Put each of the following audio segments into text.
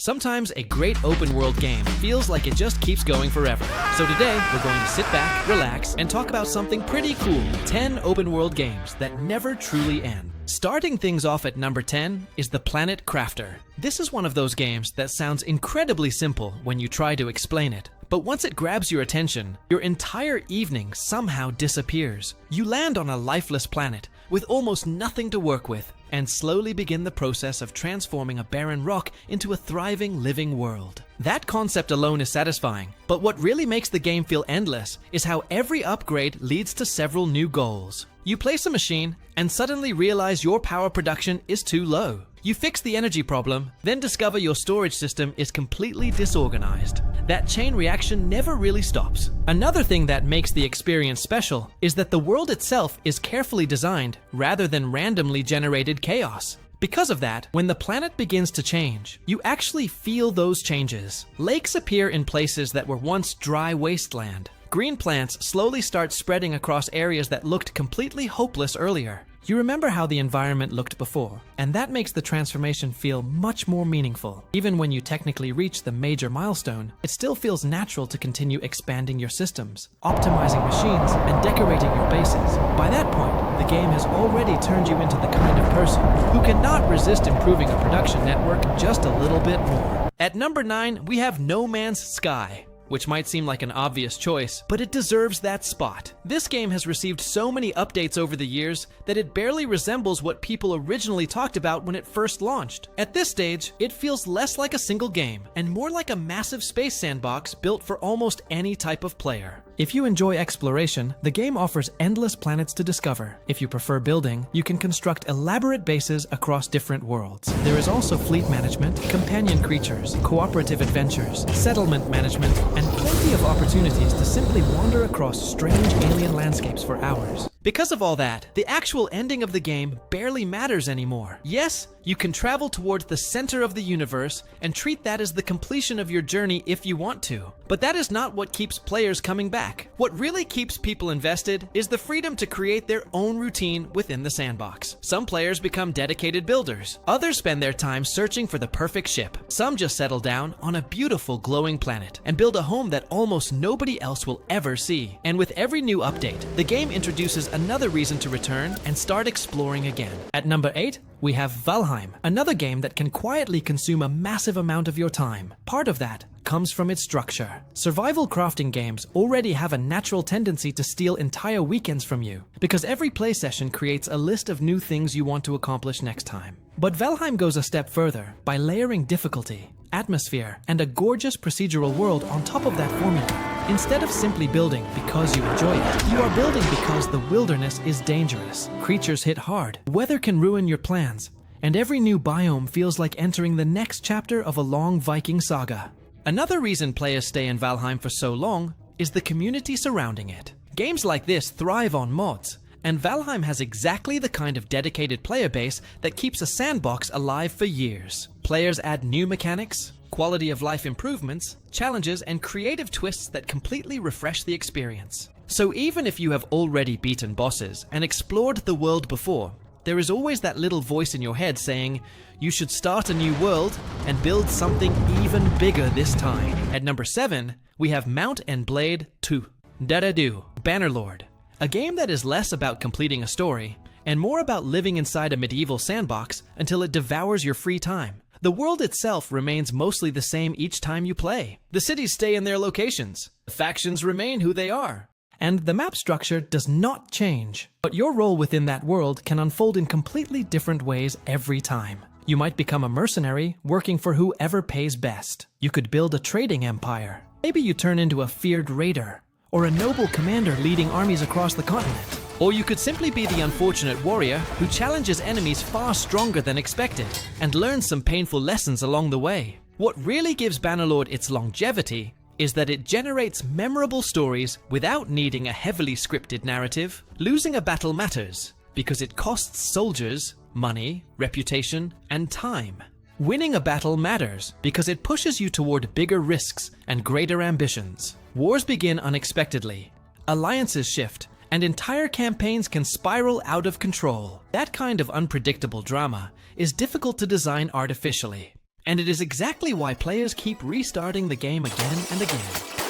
Sometimes a great open-world game feels like it just keeps going forever. So today, we're going to sit back, relax, and talk about something pretty cool. 10 open-world games that never truly end. Starting things off at number 10 is The Planet Crafter. This is one of those games that sounds incredibly simple when you try to explain it. But once it grabs your attention, your entire evening somehow disappears. You land on a lifeless planet with almost nothing to work with, and slowly begin the process of transforming a barren rock into a thriving, living world. That concept alone is satisfying, but what really makes the game feel endless is how every upgrade leads to several new goals. You place a machine and suddenly realize your power production is too low. You fix the energy problem, then discover your storage system is completely disorganized. That chain reaction never really stops. Another thing that makes the experience special is that the world itself is carefully designed rather than randomly generated chaos. Because of that, when the planet begins to change, you actually feel those changes. Lakes appear in places that were once dry wasteland. Green plants slowly start spreading across areas that looked completely hopeless earlier. You remember how the environment looked before, and that makes the transformation feel much more meaningful. Even when you technically reach the major milestone, it still feels natural to continue expanding your systems, optimizing machines, and decorating your bases. By that point, the game has already turned you into the kind of person who cannot resist improving a production network just a little bit more. At number 9, we have No Man's Sky, which might seem like an obvious choice, but it deserves that spot. This game has received so many updates over the years that it barely resembles what people originally talked about when it first launched. At this stage, it feels less like a single game and more like a massive space sandbox built for almost any type of player. If you enjoy exploration, the game offers endless planets to discover. If you prefer building, you can construct elaborate bases across different worlds. There is also fleet management, companion creatures, cooperative adventures, settlement management, and plenty of opportunities to simply wander across strange alien landscapes for hours. Because of all that, the actual ending of the game barely matters anymore. Yes, you can travel towards the center of the universe and treat that as the completion of your journey if you want to. But that is not what keeps players coming back. What really keeps people invested is the freedom to create their own routine within the sandbox. Some players become dedicated builders. Others spend their time searching for the perfect ship. Some just settle down on a beautiful glowing planet and build a home that almost nobody else will ever see. And with every new update, the game introduces another reason to return and start exploring again. At number 8, we have Valheim, another game that can quietly consume a massive amount of your time. Part of that comes from its structure. Survival crafting games already have a natural tendency to steal entire weekends from you, because every play session creates a list of new things you want to accomplish next time. But Valheim goes a step further by layering difficulty, atmosphere, and a gorgeous procedural world on top of that formula. Instead of simply building because you enjoy it, you are building because the wilderness is dangerous. Creatures hit hard, weather can ruin your plans, and every new biome feels like entering the next chapter of a long Viking saga. Another reason players stay in Valheim for so long is the community surrounding it. Games like this thrive on mods, and Valheim has exactly the kind of dedicated player base that keeps a sandbox alive for years. Players add new mechanics, quality of life improvements, challenges, and creative twists that completely refresh the experience. So even if you have already beaten bosses and explored the world before, there is always that little voice in your head saying, you should start a new world and build something even bigger this time. At number 7, we have Mount and Blade 2. Bannerlord, a game that is less about completing a story and more about living inside a medieval sandbox until it devours your free time. The world itself remains mostly the same each time you play. The cities stay in their locations. The factions remain who they are. And the map structure does not change. But your role within that world can unfold in completely different ways every time. You might become a mercenary, working for whoever pays best. You could build a trading empire. Maybe you turn into a feared raider, or a noble commander leading armies across the continent. Or you could simply be the unfortunate warrior who challenges enemies far stronger than expected and learns some painful lessons along the way. What really gives Bannerlord its longevity is that it generates memorable stories without needing a heavily scripted narrative. Losing a battle matters because it costs soldiers money, reputation, and time. Winning a battle matters because it pushes you toward bigger risks and greater ambitions. Wars begin unexpectedly, alliances shift, and entire campaigns can spiral out of control. That kind of unpredictable drama is difficult to design artificially. and it is exactly why players keep restarting the game again and again.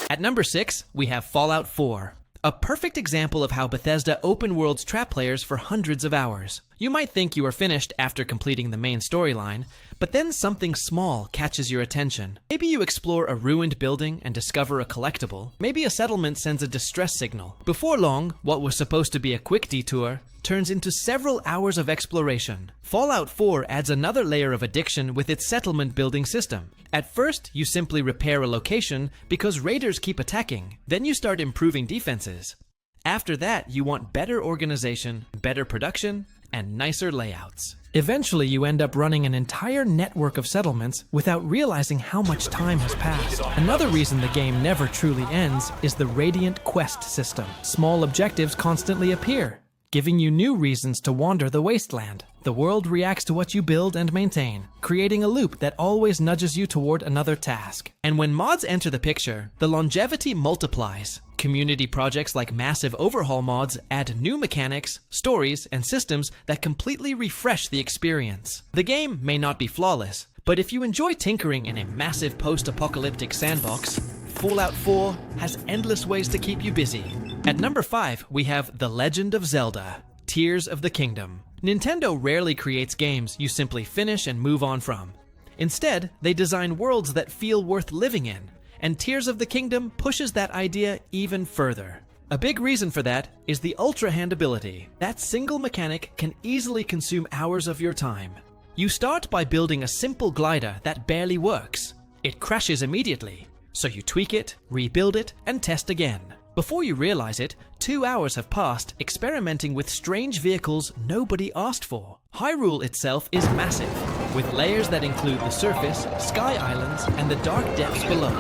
At number 6, we have Fallout 4. A perfect example of how Bethesda open worlds trap players for hundreds of hours. You might think you are finished after completing the main storyline, but then something small catches your attention. Maybe you explore a ruined building and discover a collectible. Maybe a settlement sends a distress signal. Before long, what was supposed to be a quick detour turns into several hours of exploration. Fallout 4 adds another layer of addiction with its settlement building system. At first, you simply repair a location because raiders keep attacking. Then you start improving defenses. After that, you want better organization, better production, and nicer layouts. Eventually, you end up running an entire network of settlements without realizing how much time has passed. Another reason the game never truly ends is the Radiant Quest system. Small objectives constantly appear, giving you new reasons to wander the wasteland. The world reacts to what you build and maintain, creating a loop that always nudges you toward another task. And when mods enter the picture, the longevity multiplies. Community projects like Massive Overhaul mods add new mechanics, stories, and systems that completely refresh the experience. The game may not be flawless, but if you enjoy tinkering in a massive post-apocalyptic sandbox, Fallout 4 has endless ways to keep you busy. At number 5, we have The Legend of Zelda: Tears of the Kingdom. Nintendo rarely creates games you simply finish and move on from. Instead, they design worlds that feel worth living in, and Tears of the Kingdom pushes that idea even further. A big reason for that is the Ultra Hand ability. That single mechanic can easily consume hours of your time. You start by building a simple glider that barely works. It crashes immediately, so you tweak it, rebuild it, and test again. Before you realize it, 2 hours have passed experimenting with strange vehicles nobody asked for. Hyrule itself is massive, with layers that include the surface, sky islands, and the dark depths below.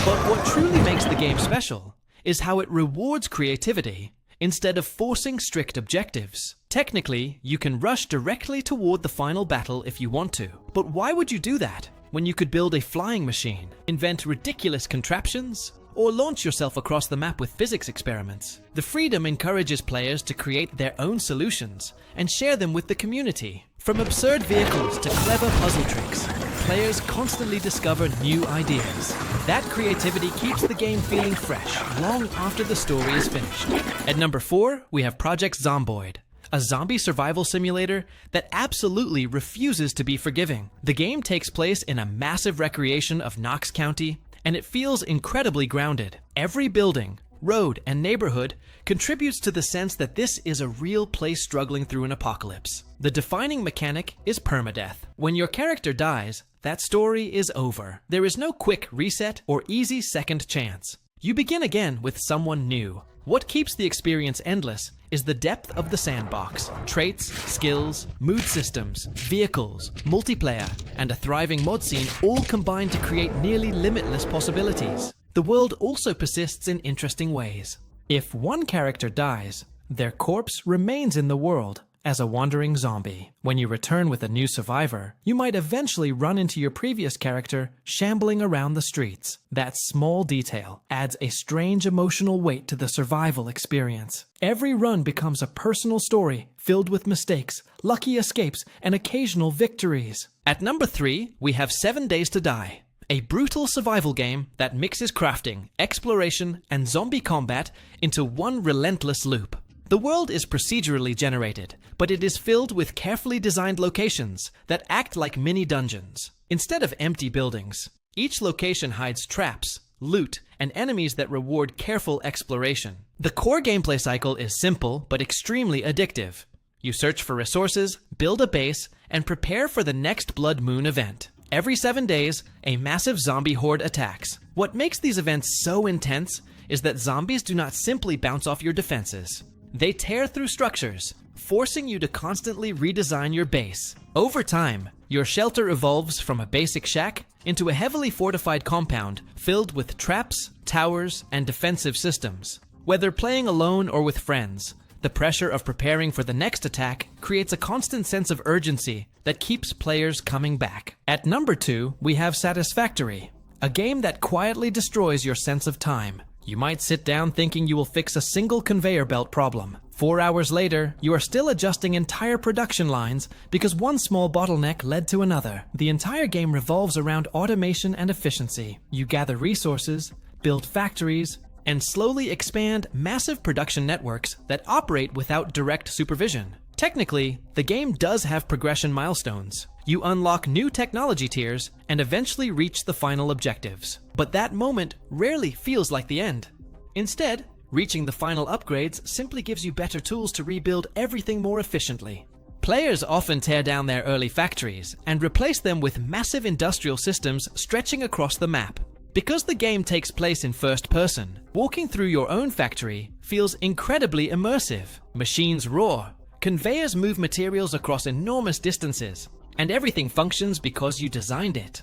But what truly makes the game special is how it rewards creativity instead of forcing strict objectives. Technically, you can rush directly toward the final battle if you want to, but why would you do that when you could build a flying machine, invent ridiculous contraptions, or launch yourself across the map with physics experiments? The freedom encourages players to create their own solutions and share them with the community. From absurd vehicles to clever puzzle tricks, players constantly discover new ideas. That creativity keeps the game feeling fresh long after the story is finished. At number 4, we have Project Zomboid, a zombie survival simulator that absolutely refuses to be forgiving. The game takes place in a massive recreation of Knox County, and it feels incredibly grounded. Every building, road, and neighborhood contributes to the sense that this is a real place struggling through an apocalypse. The defining mechanic is permadeath. When your character dies, that story is over. There is no quick reset or easy second chance. You begin again with someone new. What keeps the experience endless is the depth of the sandbox. Traits, skills, mood systems, vehicles, multiplayer, and a thriving mod scene all combine to create nearly limitless possibilities. The world also persists in interesting ways. If one character dies, their corpse remains in the world as a wandering zombie. When you return with a new survivor, you might eventually run into your previous character shambling around the streets. That small detail adds a strange emotional weight to the survival experience. Every run becomes a personal story filled with mistakes, lucky escapes, and occasional victories. At number 3, we have 7 Days to Die, a brutal survival game that mixes crafting, exploration, and zombie combat into one relentless loop. The world is procedurally generated, but it is filled with carefully designed locations that act like mini dungeons. Instead of empty buildings, each location hides traps, loot, and enemies that reward careful exploration. The core gameplay cycle is simple but extremely addictive. You search for resources, build a base, and prepare for the next Blood Moon event. Every 7 days, a massive zombie horde attacks. What makes these events so intense is that zombies do not simply bounce off your defenses. They tear through structures, forcing you to constantly redesign your base. Over time, your shelter evolves from a basic shack into a heavily fortified compound filled with traps, towers, and defensive systems. Whether playing alone or with friends, the pressure of preparing for the next attack creates a constant sense of urgency that keeps players coming back. At number 2, we have Satisfactory, a game that quietly destroys your sense of time. You might sit down thinking you will fix a single conveyor belt problem. 4 hours later, you are still adjusting entire production lines because one small bottleneck led to another. The entire game revolves around automation and efficiency. You gather resources, build factories, and slowly expand massive production networks that operate without direct supervision. Technically, the game does have progression milestones. You unlock new technology tiers and eventually reach the final objectives. But that moment rarely feels like the end. Instead, reaching the final upgrades simply gives you better tools to rebuild everything more efficiently. Players often tear down their early factories and replace them with massive industrial systems stretching across the map. Because the game takes place in first person, walking through your own factory feels incredibly immersive. Machines roar, conveyors move materials across enormous distances, and everything functions because you designed it.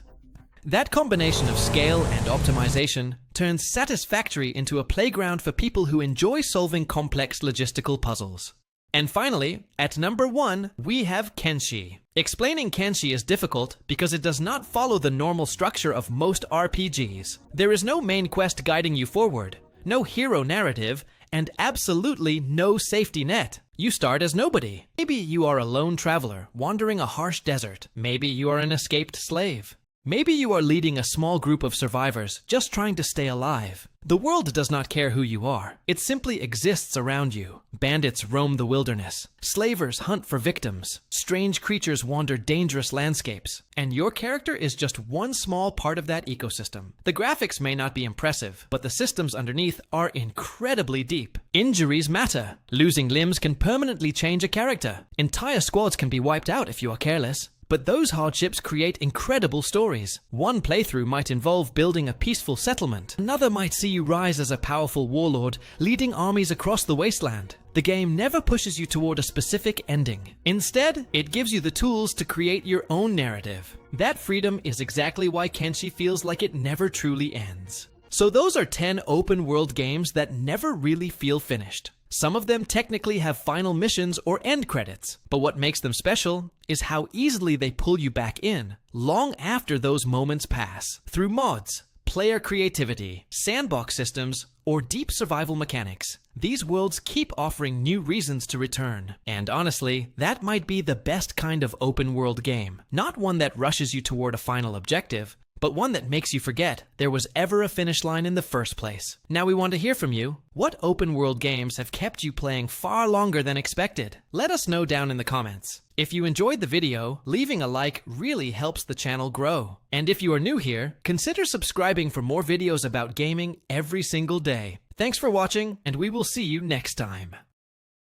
That combination of scale and optimization turns Satisfactory into a playground for people who enjoy solving complex logistical puzzles. And finally, at number 1, we have Kenshi. Explaining Kenshi is difficult because it does not follow the normal structure of most RPGs. There is no main quest guiding you forward, no hero narrative, and absolutely no safety net. You start as nobody. Maybe you are a lone traveler wandering a harsh desert. Maybe you are an escaped slave. Maybe you are leading a small group of survivors just trying to stay alive. The world does not care who you are. It simply exists around you. Bandits roam the wilderness. Slavers hunt for victims. Strange creatures wander dangerous landscapes. And your character is just one small part of that ecosystem. The graphics may not be impressive, but the systems underneath are incredibly deep. Injuries matter. Losing limbs can permanently change a character. Entire squads can be wiped out if you are careless. But those hardships create incredible stories. One playthrough might involve building a peaceful settlement. Another might see you rise as a powerful warlord, leading armies across the wasteland. The game never pushes you toward a specific ending. Instead, it gives you the tools to create your own narrative. That freedom is exactly why Kenshi feels like it never truly ends. So those are 10 open world games that never really feel finished. Some of them technically have final missions or end credits, but what makes them special is how easily they pull you back in, long after those moments pass. Through mods, player creativity, sandbox systems, or deep survival mechanics, these worlds keep offering new reasons to return. And honestly, that might be the best kind of open world game. Not one that rushes you toward a final objective, but one that makes you forget there was ever a finish line in the first place. Now we want to hear from you. What open world games have kept you playing far longer than expected? Let us know down in the comments. If you enjoyed the video, leaving a like really helps the channel grow. And if you are new here, consider subscribing for more videos about gaming every single day. Thanks for watching, and we will see you next time.